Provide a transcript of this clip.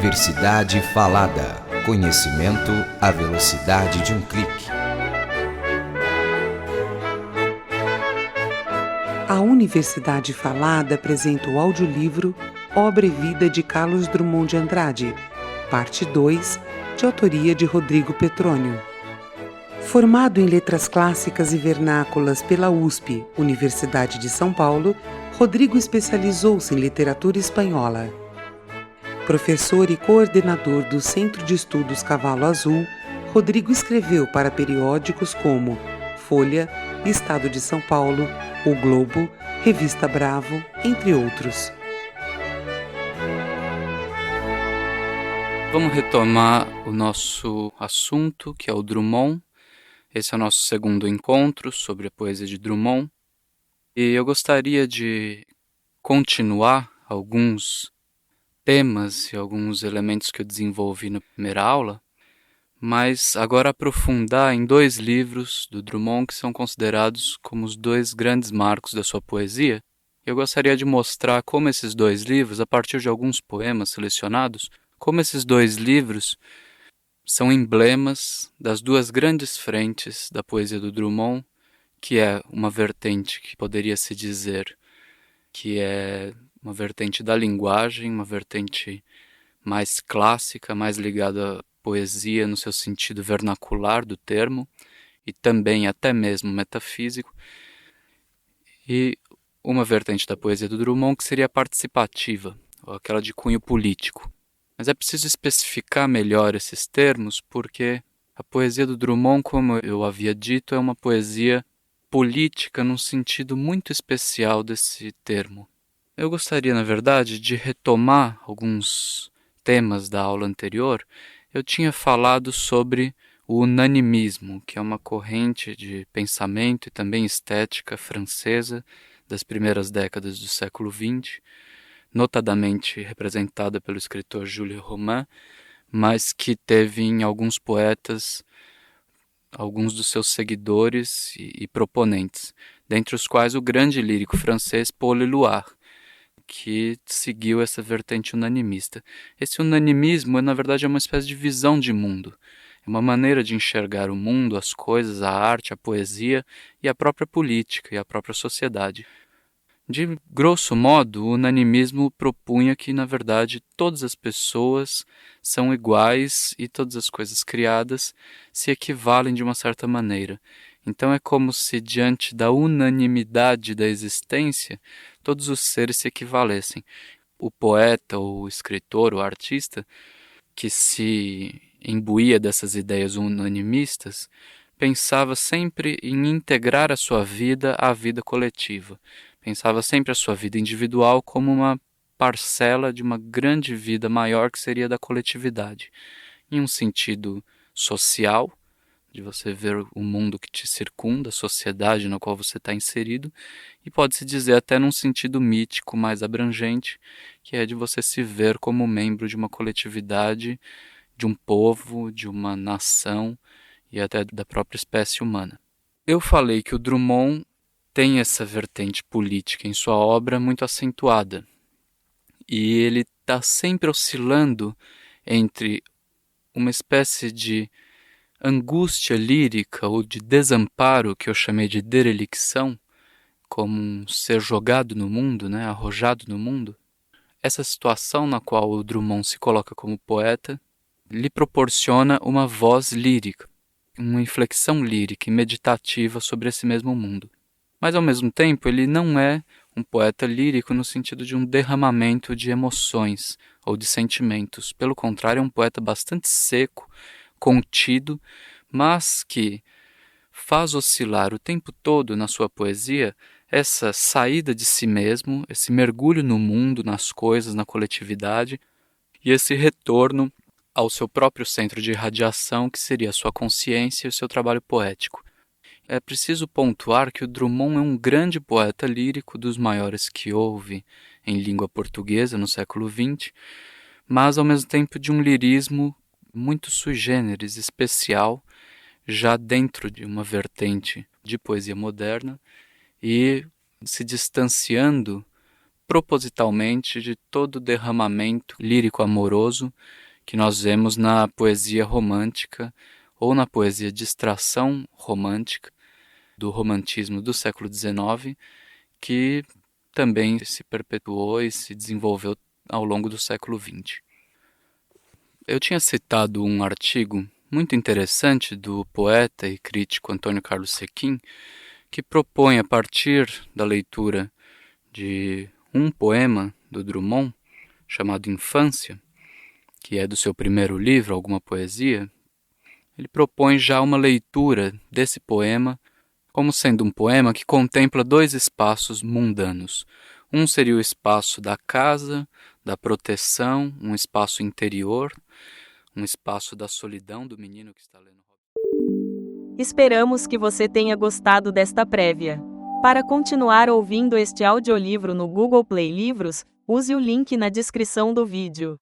Universidade Falada. Conhecimento à velocidade de um clique. A Universidade Falada apresenta o audiolivro Obra e Vida de Carlos Drummond de Andrade, parte 2, de autoria de Rodrigo Petrônio. Formado em Letras Clássicas e Vernáculas pela USP, Universidade de São Paulo, Rodrigo especializou-se em literatura espanhola. Professor e coordenador do Centro de Estudos Cavalo Azul, Rodrigo escreveu para periódicos como Folha, Estado de São Paulo, O Globo, Revista Bravo, entre outros. Vamos retomar o nosso assunto, que é o Drummond. Esse é o nosso segundo encontro sobre a poesia de Drummond. E eu gostaria de continuar alguns temas e alguns elementos que eu desenvolvi na primeira aula, mas agora aprofundar em dois livros do Drummond que são considerados como os dois grandes marcos da sua poesia. Eu gostaria de mostrar como esses dois livros, a partir de alguns poemas selecionados, como esses dois livros são emblemas das duas grandes frentes da poesia do Drummond, que é uma vertente que poderia se dizer que é uma vertente da linguagem, uma vertente mais clássica, mais ligada à poesia no seu sentido vernacular do termo, e também até mesmo metafísico, e uma vertente da poesia do Drummond que seria participativa, ou aquela de cunho político. Mas é preciso especificar melhor esses termos, porque a poesia do Drummond, como eu havia dito, é uma poesia política num sentido muito especial desse termo. Eu gostaria, na verdade, de retomar alguns temas da aula anterior. Eu tinha falado sobre o unanimismo, que é uma corrente de pensamento e também estética francesa das primeiras décadas do século XX, notadamente representada pelo escritor Jules Romain, mas que teve em alguns poetas alguns dos seus seguidores e proponentes, dentre os quais o grande lírico francês Paul Éluard, que seguiu essa vertente unanimista. Esse unanimismo, na verdade, é uma espécie de visão de mundo. É uma maneira de enxergar o mundo, as coisas, a arte, a poesia e a própria política e a própria sociedade. De grosso modo, o unanimismo propunha que, na verdade, todas as pessoas são iguais e todas as coisas criadas se equivalem de uma certa maneira. Então é como se, diante da unanimidade da existência, todos os seres se equivalessem. O poeta, o escritor, o artista, que se imbuía dessas ideias unanimistas, pensava sempre em integrar a sua vida à vida coletiva. Pensava sempre a sua vida individual como uma parcela de uma grande vida maior que seria da coletividade. Em um sentido social, de você ver o mundo que te circunda, a sociedade na qual você está inserido, e pode-se dizer até num sentido mítico mais abrangente, que é de você se ver como membro de uma coletividade, de um povo, de uma nação e até da própria espécie humana. Eu falei que o Drummond tem essa vertente política em sua obra muito acentuada, e ele está sempre oscilando entre uma espécie de angústia lírica ou de desamparo, que eu chamei de derelicção, como um ser jogado no mundo, arrojado no mundo. Essa situação na qual o Drummond se coloca como poeta lhe proporciona uma voz lírica, uma inflexão lírica e meditativa sobre esse mesmo mundo. Mas, ao mesmo tempo, ele não é um poeta lírico no sentido de um derramamento de emoções ou de sentimentos. Pelo contrário, é um poeta bastante seco, contido, mas que faz oscilar o tempo todo na sua poesia essa saída de si mesmo, esse mergulho no mundo, nas coisas, na coletividade, e esse retorno ao seu próprio centro de irradiação, que seria a sua consciência e o seu trabalho poético. É preciso pontuar que o Drummond é um grande poeta lírico, dos maiores que houve em língua portuguesa no século XX, mas ao mesmo tempo de um lirismo muito sui generis, especial, já dentro de uma vertente de poesia moderna e se distanciando propositalmente de todo o derramamento lírico-amoroso que nós vemos na poesia romântica ou na poesia de extração romântica do romantismo do século XIX, que também se perpetuou e se desenvolveu ao longo do século XX. Eu tinha citado um artigo muito interessante do poeta e crítico Antônio Carlos Sequin, que propõe, a partir da leitura de um poema do Drummond, chamado Infância, que é do seu primeiro livro, Alguma Poesia, ele propõe já uma leitura desse poema como sendo um poema que contempla dois espaços mundanos. Um seria o espaço da casa, da proteção, um espaço interior, um espaço da solidão do menino que está lendo. Esperamos que você tenha gostado desta prévia. Para continuar ouvindo este audiolivro no Google Play Livros, use o link na descrição do vídeo.